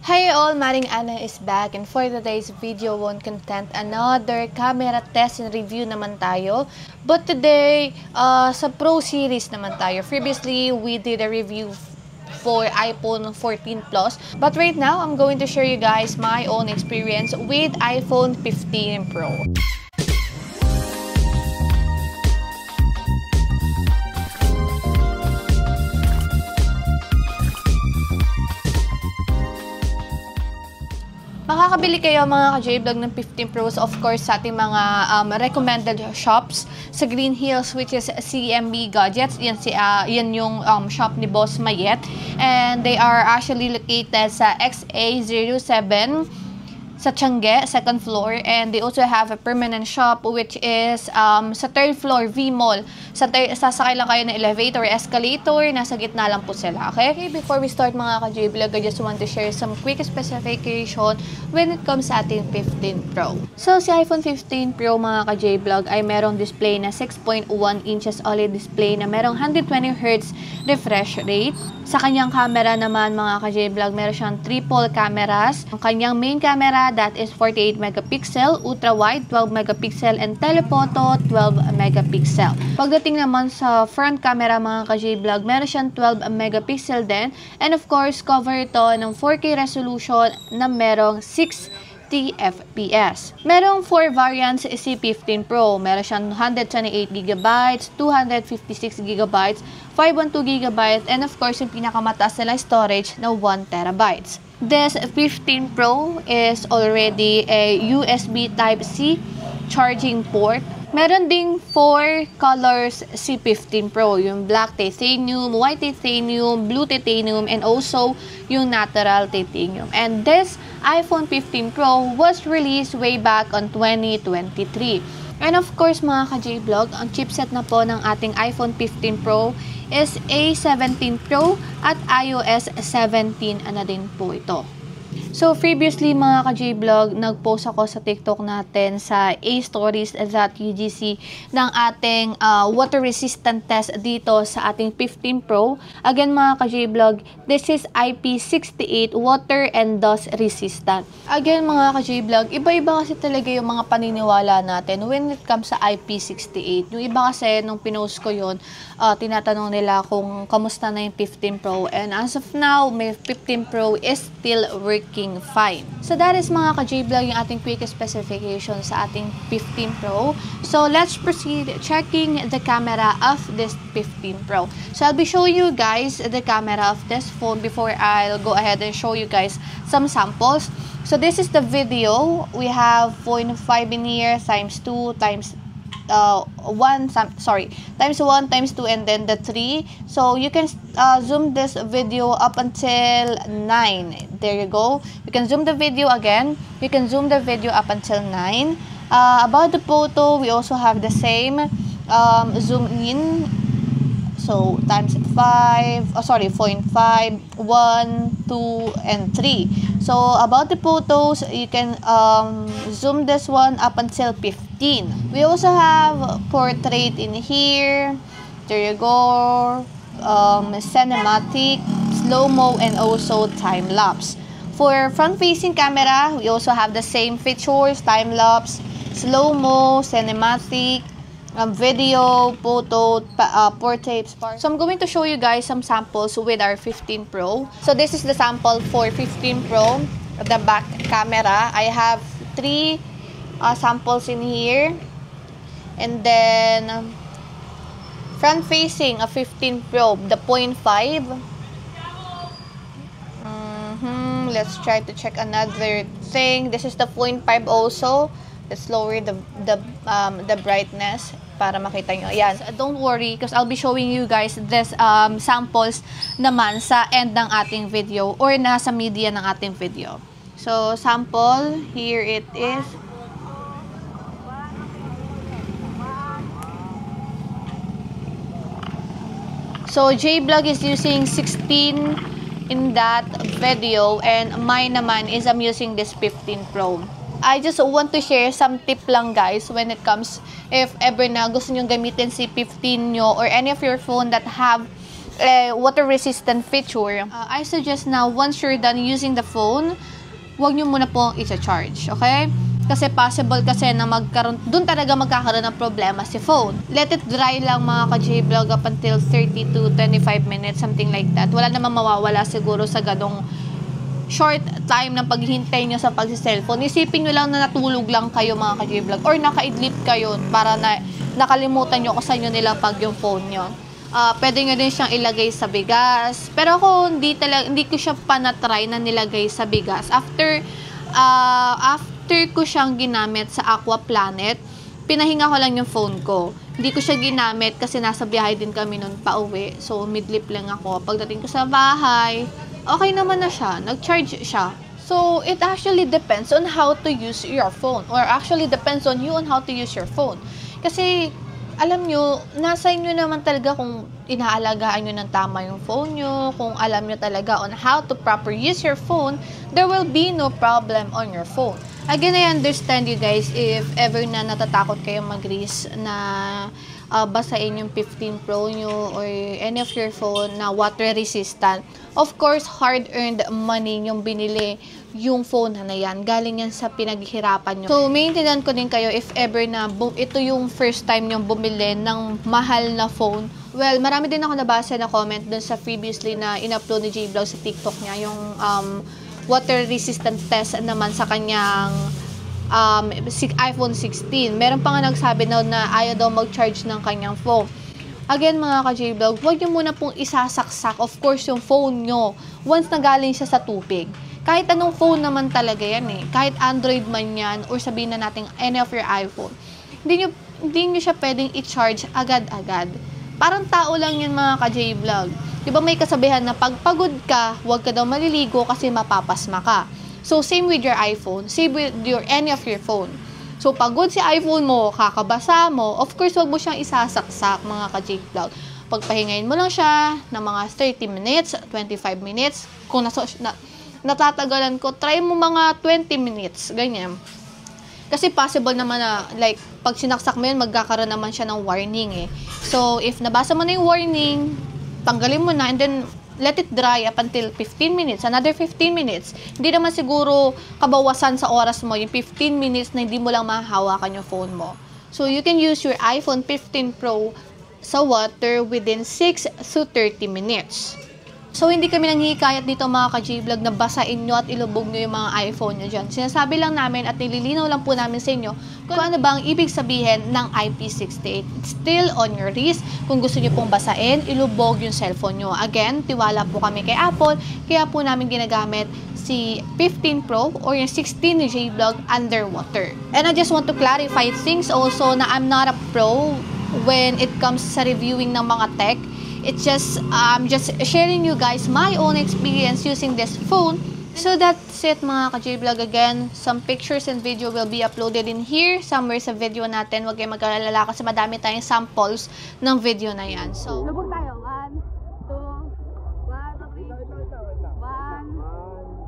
Hi all, Maring Ana is back, and for today's video won't content another camera test and review naman tayo. But today, sa Pro series naman tayo. Previously, we did a review for iPhone 14 Plus. But right now, I'm going to share you guys my own experience with iPhone 15 Pro. Makakabili kayo mga ka-J-Vlog ng 15 Pros, of course, sa ating mga recommended shops sa Green Hills, which is CMB Gadgets. Yan yung shop ni Boss Mayet. And they are actually located sa XA07 sa Tiange, second floor. And they also have a permanent shop which is sa third floor, V-Mall. Sasakay lang kayo ng elevator or escalator, nasa gitna lang po sila, okay? Before we start mga ka-J-Vlog, I just want to share some quick specification when it comes sa ating 15 Pro. So, si iPhone 15 Pro mga ka-J-Vlog ay merong display na 6.1 inches OLED display na merong 120Hz refresh rate. Sa kanyang camera naman mga ka-J-Vlog, meron siyang triple cameras. Ang kanyang main camera, that is 48 megapixel, ultra-wide 12 megapixel, and telephoto 12 megapixel. Pagdating naman sa front camera mga ka-J-Vlog, meron siyang 12 megapixel din. And of course, cover ito ng 4K resolution na merong 60 FPS. Merong 4 variants si 15 Pro. Meron siyang 128GB, 256GB, 512GB, and of course, yung pinakamataas nila storage na 1TB. This 15 Pro is already a USB Type-C charging port. Meron ding 4 colors si 15 Pro, yung black titanium, white titanium, blue titanium, and also yung natural titanium. And this iPhone 15 Pro was released way back on 2023. And of course mga ka-J-Vlog, ang chipset na po ng ating iPhone 15 Pro is A17 Pro at iOS 17 na din po ito. So, previously mga ka-J-Vlog, nag-post ako sa TikTok natin sa astories.ugc ng ating water resistant test dito sa ating 15 Pro. Again mga ka-J-Vlog, this is IP68 water and dust resistant. Again mga ka-J-Vlog, iba-iba kasi talaga yung mga paniniwala natin when it comes sa IP68. Yung iba kasi, nung pinost ko yun, tinatanong nila kung kamusta na yung 15 Pro. And as of now, may 15 Pro is still working fine. So that is mga ka-J-Vlog yung ating quick specification sa ating 15 Pro. So let's proceed checking the camera of this 15 Pro. So I'll be showing you guys the camera of this phone before I'll go ahead and show you guys some samples. So this is the video. We have 0.5 in here times 2 times 1 times 1 times 2 and then the 3. So you can zoom this video up until 9. There you go. You can zoom the video again. You can zoom the video up until 9. About the photo, we also have the same zoom in. So times 5, 0.5, 1, 2, and 3. So about the photos, you can zoom this one up until 15. We also have portrait in here. There you go. Cinematic, slow-mo, and also time-lapse. For front-facing camera, we also have the same features: time-lapse, slow-mo, cinematic, video, photo, portrait. So I'm going to show you guys some samples with our 15 Pro. So this is the sample for 15 Pro, the back camera. I have 3 samples in here. And then front facing a 15 Pro, the 0.5. Let's try to check another thing. This is the 0.5 also. Let's lower the brightness para makita nyo. Ayan. So, don't worry because I'll be showing you guys this samples naman sa end ng ating video or nasa media ng ating video. So, sample. Here it is. So, J-Vlog is using 16 in that video and mine naman is I'm using this 15 Pro. I just want to share some tip lang guys when it comes if ever na gusto nyo gamitin si 15 nyo or any of your phone that have water-resistant feature, I suggest na once you're done using the phone, huwag nyo muna pong i-charge, okay? Kasi possible kasi na doon talaga magkakaroon ng problema si phone. Let it dry lang mga ka-J-Vlog up until 30 to 25 minutes, something like that. Wala namang mawawala siguro sa ganong short time ng paghihintay nyo sa pagsi-cellphone. Isipin nyo lang na natulog lang kayo mga ka-J-Vlog or nakaidlip kayo para na nakalimutan nyo kung saan nyo nilapag yung phone nyo. Pwede nyo din siyang ilagay sa bigas. Pero ako hindi ko siya pa na-try na nilagay sa bigas. After ko siyang ginamit sa Aqua Planet, pinahinga ko lang yung phone ko. Hindi ko siya ginamit kasi nasa biyahe din kami nun pa uwi. So, midlip lang ako. Pagdating ko sa bahay, okay naman na siya. Nag-charge siya. So, it actually depends on how to use your phone. Or actually depends on you on how to use your phone. Kasi, alam nyo, nasa inyo naman talaga kung inaalagaan nyo ng tama yung phone nyo, kung alam nyo talaga on how to proper use your phone, there will be no problem on your phone. Again, I understand you guys if ever na natatakot kayo mag-risk na basain yung 15 Pro nyo or any of your phone na water resistant. Of course, hard-earned money yung binili yung phone na yan. Galing yan sa pinaghihirapan nyo. So, maintindihan ko din kayo if ever na ito yung first time nyong bumili ng mahal na phone. Well, marami din ako nabasa na comment dun sa previously na in-upload ni J-Vlog sa TikTok niya, yung water resistant test naman sa kanyang iPhone 16. Meron pa nga nagsabi na ayaw daw mag-charge ng kanyang phone. Again, mga ka-J-Vlog, huwag nyo muna pong isasaksak, of course, yung phone nyo once na galing siya sa tubig. Kahit anong phone naman talaga yan eh. Kahit Android man yan or sabihin na natin any of your iPhone. Hindi nyo siya pwedeng i-charge agad-agad. Parang tao lang yan mga ka-J-Vlog. Diba may kasabihan na pag pagod ka, huwag ka daw maliligo kasi mapapasma ka. So, same with your iPhone. Same with any of your phone. So, pagod si iPhone mo, kakabasa mo, of course, huwag mo siyang isasaksak, mga ka-J-Vlog. Pagpahingayin mo lang siya ng mga 30 minutes, 25 minutes. Kung natatagalan ko, try mo mga 20 minutes. Ganyan. Kasi possible naman na, like, pag sinaksak mo yun, magkakaroon naman siya ng warning eh. So, if nabasa mo na yung warning, tanggalin mo na and then let it dry up until 15 minutes, another 15 minutes. Hindi naman siguro kabawasan sa oras mo yung 15 minutes na hindi mo lang mahahawakan yung phone mo. So, you can use your iPhone 15 Pro sa water within 6 to 30 minutes. So, hindi kami nanghihikayat dito mga ka-J-Vlog na basain nyo at ilubog nyo yung mga iPhone nyo dyan. Sinasabi lang namin at nililinaw lang po namin sa inyo kung ano ba ang ibig sabihin ng IP68. It's still on your risk. Kung gusto nyo pong basain, ilubog yung cellphone nyo. Again, tiwala po kami kay Apple, kaya po namin ginagamit si 15 Pro or yung 16 ni J-Vlog underwater. And I just want to clarify things also na I'm not a pro when it comes sa reviewing ng mga tech. It's just, I'm just sharing you guys my own experience using this phone. So that's it mga ka-J-Vlog. Again, some pictures and video will be uploaded in here, somewhere sa video natin. Huwag kayong mag-alala kasi madami tayong samples ng video na yan. So, lubog tayo. 1, 2, 1, 2, 3. 1,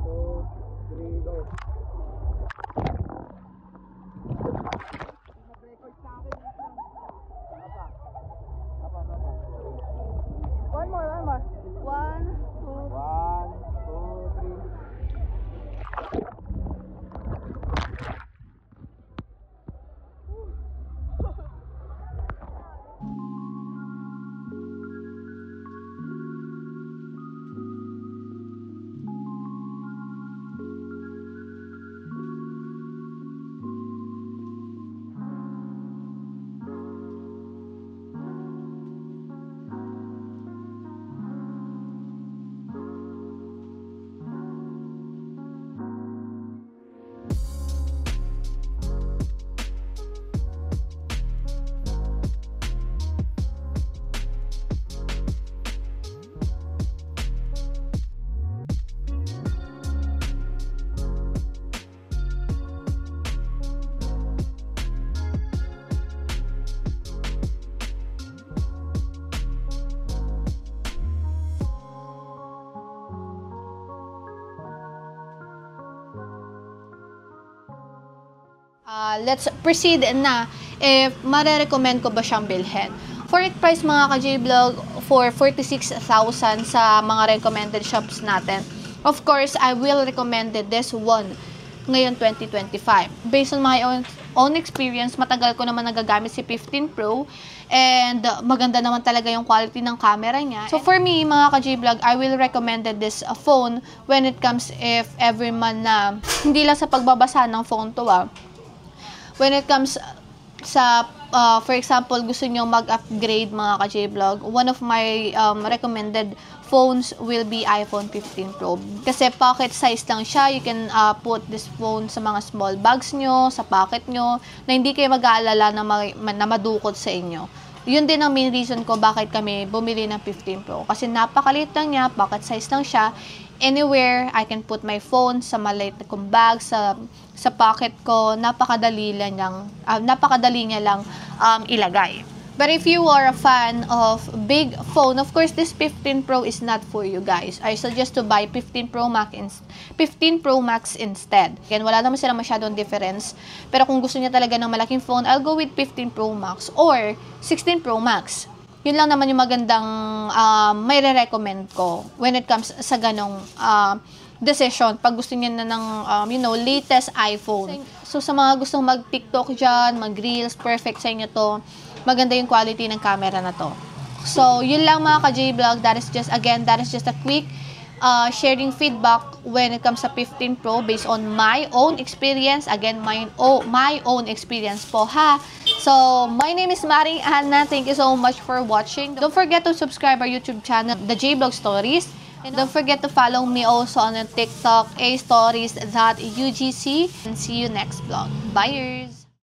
2, 3, go. One more. 1, 2, 3. Let's proceed na if mare-recommend ko ba siyang bilhin. For its price mga ka-J-Vlog, for 46,000 sa mga recommended shops natin. Of course, I will recommend this one ngayon 2025. Based on my own experience, matagal ko naman nagagamit si 15 Pro and maganda naman talaga yung quality ng camera niya. So for me, mga ka-J-Vlog, I will recommend this phone when it comes if every month na hindi lang sa pagbabasa ng phone to when it comes sa for example, gusto nyo mag-upgrade mga ka-J-Vlog, one of my recommended phones will be iPhone 15 Pro. Kasi pocket size lang siya. You can put this phone sa mga small bags nyo, sa pocket nyo, na hindi kayo mag-aalala na madukot sa inyo. Yun din ang main reason ko bakit kami bumili ng 15 Pro. Kasi napakaliit lang niya, pocket size lang siya. Anywhere, I can put my phone sa maliit na kong bag, sa pocket ko, napakadali niya lang ilagay. But if you are a fan of big phone, of course, this 15 Pro is not for you guys. I suggest to buy 15 Pro Max instead. Again, wala naman sila masyadong difference. Pero kung gusto niya talaga ng malaking phone, I'll go with 15 Pro Max or 16 Pro Max. Yun lang naman yung magandang may re-recommend ko when it comes sa ganong decision. Pag gusto niya na ng, latest iPhone. So, sa mga gustong mag-TikTok dyan, mag-Reels, perfect sa inyo to. Maganda yung quality ng camera na to. So, yun lang mga ka-J-Vlog. That is just a quick sharing feedback when it comes sa 15 Pro based on my own experience. Again, my own experience po ha. So, my name is Maring Anna. Thank you so much for watching. Don't forget to subscribe our YouTube channel, The J-Vlog Stories. And don't forget to follow me also on TikTok, astories.ugc. And see you next vlog. Bye!